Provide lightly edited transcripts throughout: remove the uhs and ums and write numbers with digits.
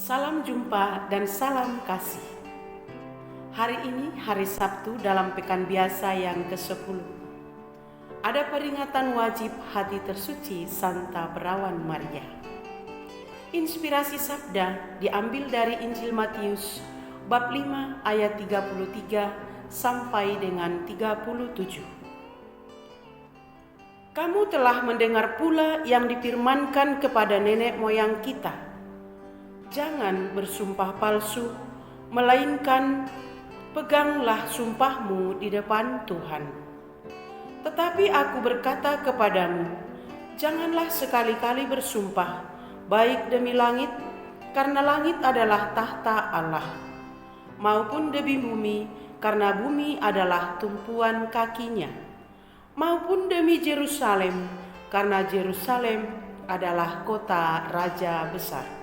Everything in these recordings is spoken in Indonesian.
Salam jumpa dan salam kasih. Hari ini hari Sabtu dalam pekan biasa yang ke-10. Ada peringatan wajib hati tersuci Santa Perawan Maria. Inspirasi sabda diambil dari Injil Matius bab 5 ayat 33 sampai dengan 37. Kamu telah mendengar pula yang difirmankan kepada nenek moyang kita. Jangan bersumpah palsu, melainkan peganglah sumpahmu di depan Tuhan. Tetapi aku berkata kepadamu, janganlah sekali-kali bersumpah, baik demi langit, karena langit adalah tahta Allah, maupun demi bumi, karena bumi adalah tumpuan kakinya, maupun demi Yerusalem, karena Yerusalem adalah kota Raja besar.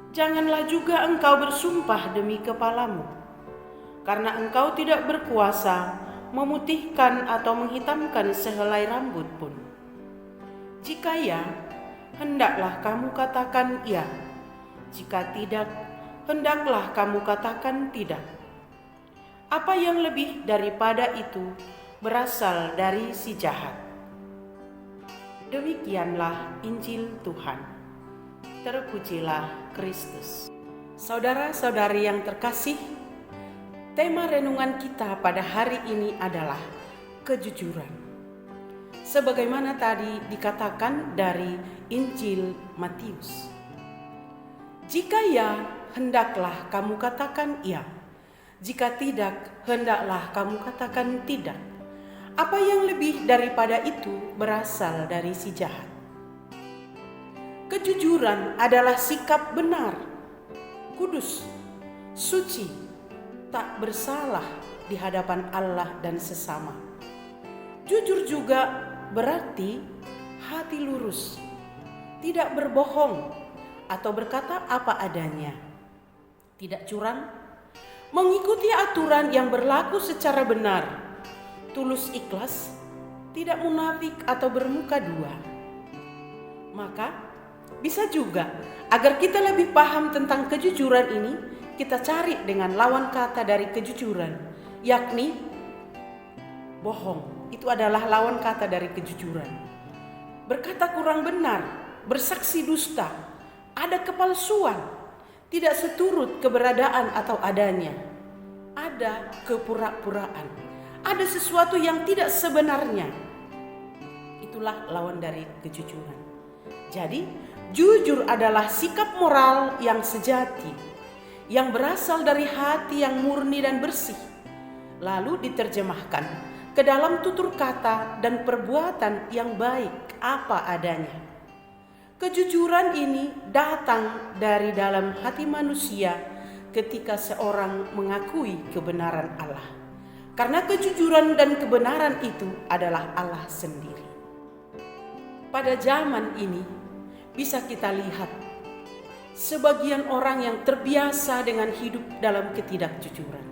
Janganlah juga engkau bersumpah demi kepalamu, karena engkau tidak berkuasa memutihkan atau menghitamkan sehelai rambut pun. Jika ya, hendaklah kamu katakan ya. Jika tidak, hendaklah kamu katakan tidak. Apa yang lebih daripada itu berasal dari si jahat. Demikianlah Injil Tuhan. Terpujilah Kristus. Saudara-saudari yang terkasih, tema renungan kita pada hari ini adalah kejujuran. Sebagaimana tadi dikatakan dari Injil Matius. Jika ya, hendaklah kamu katakan ya. Jika tidak, hendaklah kamu katakan tidak. Apa yang lebih daripada itu berasal dari si jahat. Kejujuran adalah sikap benar, kudus, suci, tak bersalah di hadapan Allah dan sesama. Jujur juga berarti hati lurus, tidak berbohong atau berkata apa adanya, tidak curang, mengikuti aturan yang berlaku secara benar, tulus ikhlas, tidak munafik atau bermuka dua. Maka bisa juga, agar kita lebih paham tentang kejujuran ini, kita cari dengan lawan kata dari kejujuran, yakni bohong. Itu adalah lawan kata dari kejujuran. Berkata kurang benar, bersaksi dusta, ada kepalsuan, tidak seturut keberadaan atau adanya, ada kepura-puraan, ada sesuatu yang tidak sebenarnya. Itulah lawan dari kejujuran. Jadi, jujur adalah sikap moral yang sejati, yang berasal dari hati yang murni dan bersih, lalu diterjemahkan ke dalam tutur kata dan perbuatan yang baik apa adanya. Kejujuran ini datang dari dalam hati manusia ketika seorang mengakui kebenaran Allah. Karena kejujuran dan kebenaran itu adalah Allah sendiri. Pada zaman ini, bisa kita lihat sebagian orang yang terbiasa dengan hidup dalam ketidakjujuran,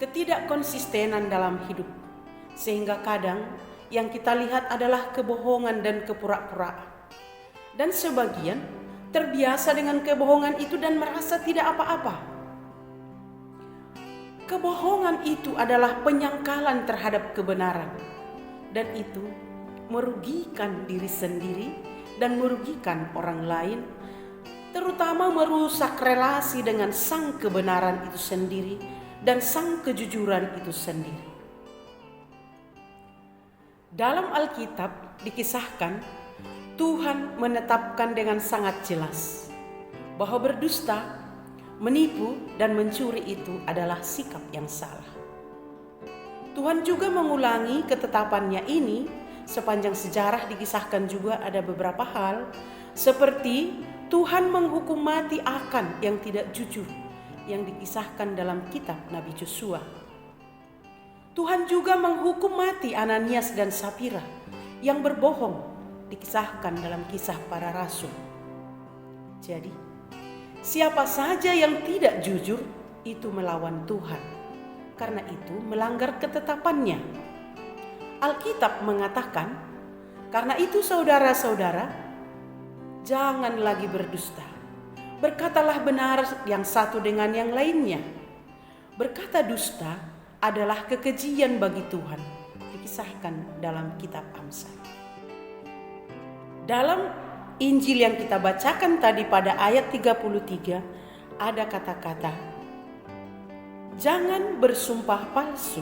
ketidakkonsistenan dalam hidup, sehingga kadang yang kita lihat adalah kebohongan dan kepura-puraan. Dan sebagian terbiasa dengan kebohongan itu dan merasa tidak apa-apa. Kebohongan itu adalah penyangkalan terhadap kebenaran, dan itu merugikan diri sendiri dan merugikan orang lain, terutama merusak relasi dengan sang kebenaran itu sendiri dan sang kejujuran itu sendiri. Dalam Alkitab dikisahkan, Tuhan menetapkan dengan sangat jelas bahwa berdusta, menipu, dan mencuri itu adalah sikap yang salah. Tuhan juga mengulangi ketetapannya ini. Sepanjang sejarah dikisahkan juga ada beberapa hal, seperti Tuhan menghukum mati Akan yang tidak jujur, yang dikisahkan dalam kitab Nabi Yosua. Tuhan juga menghukum mati Ananias dan Safira yang berbohong, dikisahkan dalam kisah para rasul. Jadi, siapa saja yang tidak jujur itu melawan Tuhan, karena itu melanggar ketetapannya. Alkitab mengatakan, karena itu saudara-saudara, Jangan lagi berdusta. Berkatalah benar yang satu dengan yang lainnya. Berkata dusta adalah kekejian bagi Tuhan, dikisahkan dalam kitab Amsal. Dalam Injil yang kita bacakan tadi pada ayat 33 ada kata-kata, jangan bersumpah palsu,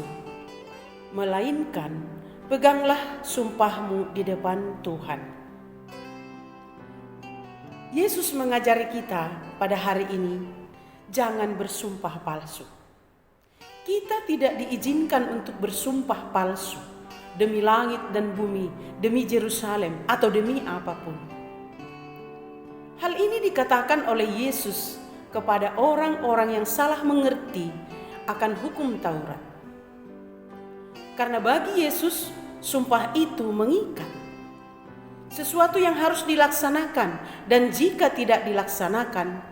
melainkan peganglah sumpahmu di depan Tuhan. Yesus mengajari kita pada hari ini, jangan bersumpah palsu. Kita tidak diizinkan untuk bersumpah palsu demi langit dan bumi, demi Yerusalem, atau demi apapun. Hal ini dikatakan oleh Yesus kepada orang-orang yang salah mengerti akan hukum Taurat. Karena bagi Yesus, sumpah itu mengikat. Sesuatu yang harus dilaksanakan, dan jika tidak dilaksanakan,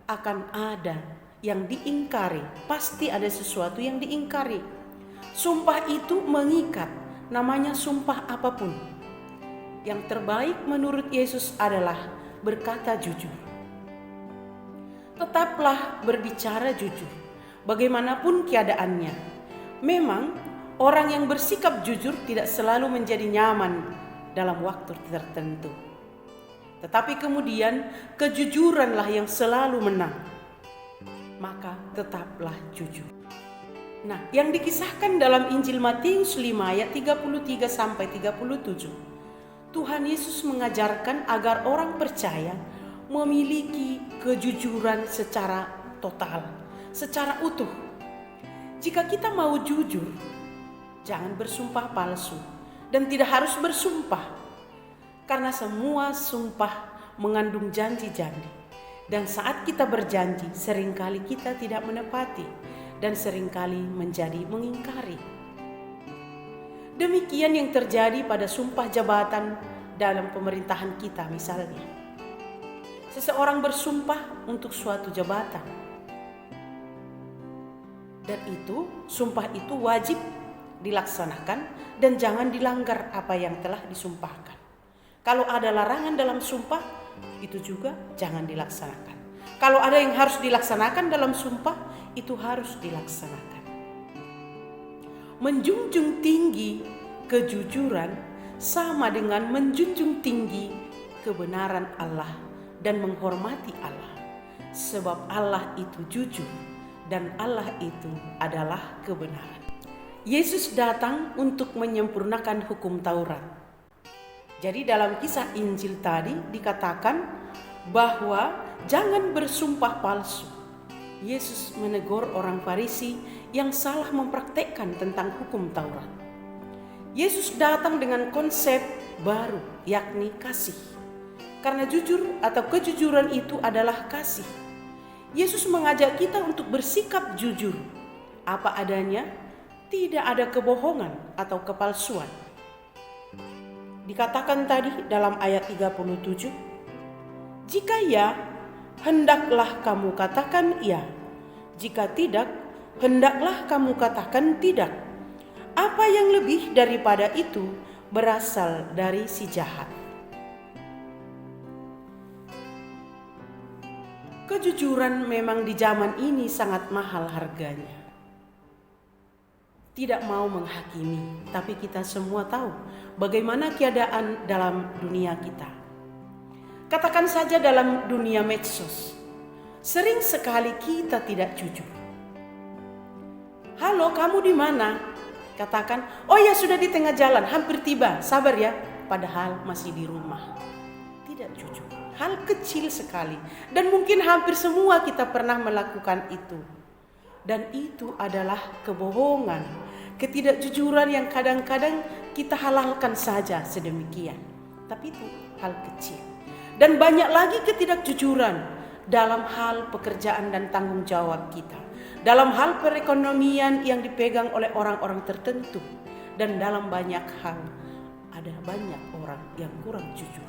akan ada yang diingkari. Pasti ada sesuatu yang diingkari. Sumpah itu mengikat, namanya sumpah apapun. Yang terbaik menurut Yesus adalah berkata jujur. Tetaplah berbicara jujur, bagaimanapun keadaannya. Memang orang yang bersikap jujur tidak selalu menjadi nyaman dalam waktu tertentu. Tetapi kemudian kejujuranlah yang selalu menang. Maka tetaplah jujur. Nah, yang dikisahkan dalam Injil Matius 5 ayat 33 sampai 37. Tuhan Yesus mengajarkan agar orang percaya memiliki kejujuran secara total, secara utuh. Jika kita mau jujur, jangan bersumpah palsu. Dan tidak harus bersumpah, karena semua sumpah mengandung janji-janji. Dan saat kita berjanji, seringkali kita tidak menepati dan seringkali menjadi mengingkari. Demikian yang terjadi pada sumpah jabatan dalam pemerintahan kita misalnya. Seseorang bersumpah untuk suatu jabatan. Dan sumpah itu wajib dilaksanakan dan jangan dilanggar apa yang telah disumpahkan. Kalau ada larangan dalam sumpah, itu juga jangan dilaksanakan. Kalau ada yang harus dilaksanakan dalam sumpah, itu harus dilaksanakan. Menjunjung tinggi kejujuran sama dengan menjunjung tinggi kebenaran Allah dan menghormati Allah. Sebab Allah itu jujur dan Allah itu adalah kebenaran. Yesus datang untuk menyempurnakan hukum Taurat. Jadi dalam kisah Injil tadi dikatakan bahwa jangan bersumpah palsu. Yesus menegur orang Farisi yang salah mempraktekkan tentang hukum Taurat. Yesus datang dengan konsep baru, yakni kasih. Karena jujur atau kejujuran itu adalah kasih. Yesus mengajak kita untuk bersikap jujur, apa adanya, tidak ada kebohongan atau kepalsuan. Dikatakan tadi dalam ayat 37, jika ya, hendaklah kamu katakan ya. Jika tidak, hendaklah kamu katakan tidak. Apa yang lebih daripada itu berasal dari si jahat. Kejujuran memang di zaman ini sangat mahal harganya. Tidak mau menghakimi, tapi kita semua tahu bagaimana keadaan dalam dunia kita. Katakan saja dalam dunia medsos, sering sekali kita tidak jujur. Halo, kamu di mana? Katakan, oh ya sudah di tengah jalan, hampir tiba, sabar ya. Padahal masih di rumah. Tidak jujur. Hal kecil sekali. Dan mungkin hampir semua kita pernah melakukan itu. Dan itu adalah kebohongan, ketidakjujuran yang kadang-kadang kita halalkan saja sedemikian. Tapi itu hal kecil. Dan banyak lagi ketidakjujuran dalam hal pekerjaan dan tanggung jawab kita. Dalam hal perekonomian yang dipegang oleh orang-orang tertentu. Dan dalam banyak hal ada banyak orang yang kurang jujur.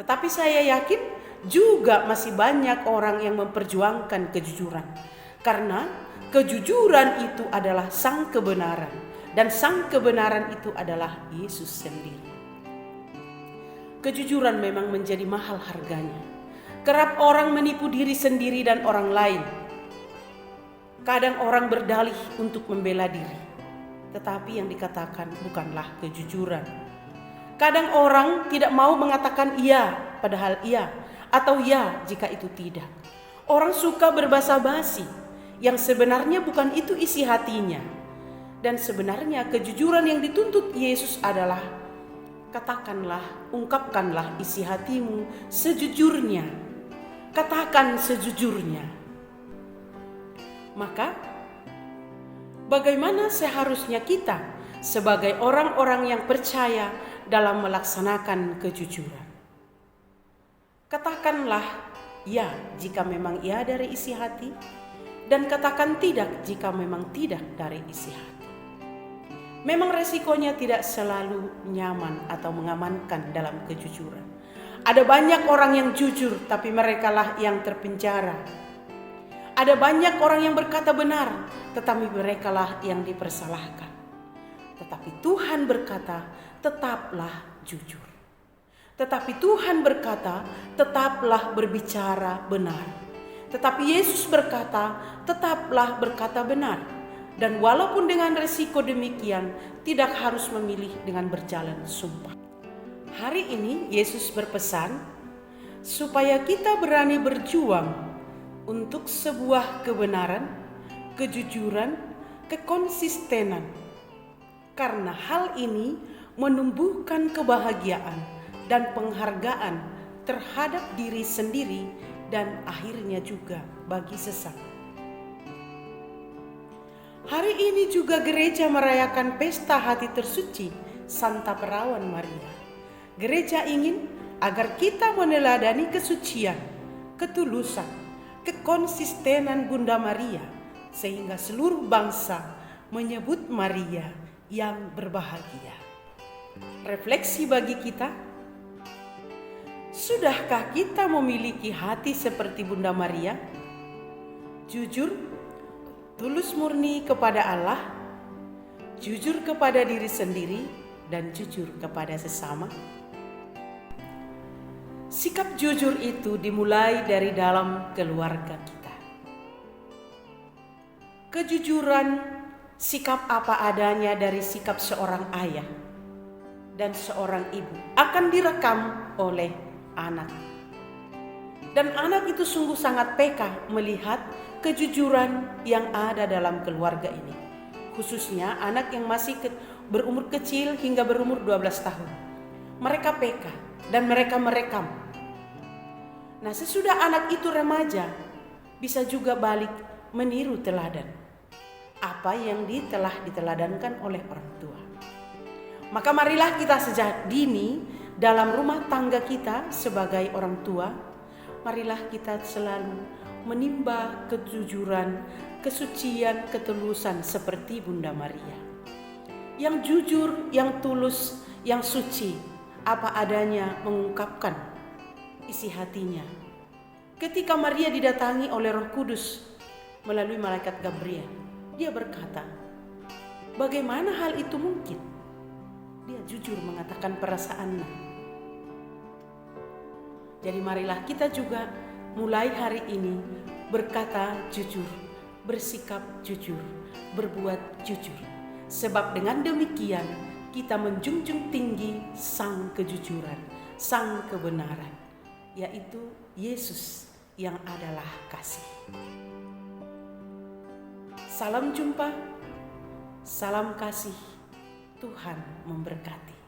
Tetapi saya yakin juga masih banyak orang yang memperjuangkan kejujuran. Karena kejujuran itu adalah sang kebenaran. Dan sang kebenaran itu adalah Yesus sendiri. Kejujuran memang menjadi mahal harganya. Kerap orang menipu diri sendiri dan orang lain. Kadang orang berdalih untuk membela diri, tetapi yang dikatakan bukanlah kejujuran. Kadang orang tidak mau mengatakan iya padahal iya, atau ya jika itu tidak. Orang suka berbahasa basi yang sebenarnya bukan itu isi hatinya. Dan sebenarnya kejujuran yang dituntut Yesus adalah katakanlah, ungkapkanlah isi hatimu sejujurnya. Katakan sejujurnya. Maka, bagaimana seharusnya kita sebagai orang-orang yang percaya dalam melaksanakan kejujuran? Katakanlah ya jika memang ya dari isi hati, dan katakan tidak jika memang tidak dari isi hati. Memang resikonya tidak selalu nyaman atau mengamankan dalam kejujuran. Ada banyak orang yang jujur tapi merekalah yang terpenjara. Ada banyak orang yang berkata benar tetapi merekalah yang dipersalahkan. Tetapi Tuhan berkata, tetaplah jujur. Tetapi Tuhan berkata, tetaplah berbicara benar. Tetapi Yesus berkata, tetaplah berkata benar. Dan walaupun dengan resiko demikian, tidak harus memilih dengan berjalan sumpah. Hari ini Yesus berpesan supaya kita berani berjuang untuk sebuah kebenaran, kejujuran, kekonsistenan. Karena hal ini menumbuhkan kebahagiaan dan penghargaan terhadap diri sendiri dan akhirnya juga bagi sesama. Hari ini juga gereja merayakan pesta hati tersuci Santa Perawan Maria. Gereja ingin agar kita meneladani kesucian, ketulusan, kekonsistenan Bunda Maria, sehingga seluruh bangsa menyebut Maria yang berbahagia. Refleksi bagi kita, sudahkah kita memiliki hati seperti Bunda Maria? Jujur, tulus murni kepada Allah, jujur kepada diri sendiri, dan jujur kepada sesama. Sikap jujur itu dimulai dari dalam keluarga kita. Kejujuran, sikap apa adanya dari sikap seorang ayah dan seorang ibu akan direkam oleh anak. Dan anak itu sungguh sangat peka melihat kejujuran yang ada dalam keluarga ini. Khususnya anak yang masih berumur kecil hingga berumur 12 tahun. Mereka peka dan mereka merekam. Nah, sesudah anak itu remaja, bisa juga balik meniru teladan apa yang telah diteladankan oleh orang tua. Maka marilah kita sejak dini dalam rumah tangga kita sebagai orang tua, marilah kita selalu menimba kejujuran, kesucian, ketulusan seperti Bunda Maria. Yang jujur, yang tulus, yang suci, apa adanya mengungkapkan isi hatinya. Ketika Maria didatangi oleh Roh Kudus melalui malaikat Gabriel, dia berkata, bagaimana hal itu mungkin? Dia jujur mengatakan perasaannya. Jadi marilah kita juga mulai hari ini berkata jujur, bersikap jujur, berbuat jujur. Sebab dengan demikian kita menjunjung tinggi sang kejujuran, sang kebenaran, yaitu Yesus yang adalah kasih. Salam jumpa, salam kasih, Tuhan memberkati.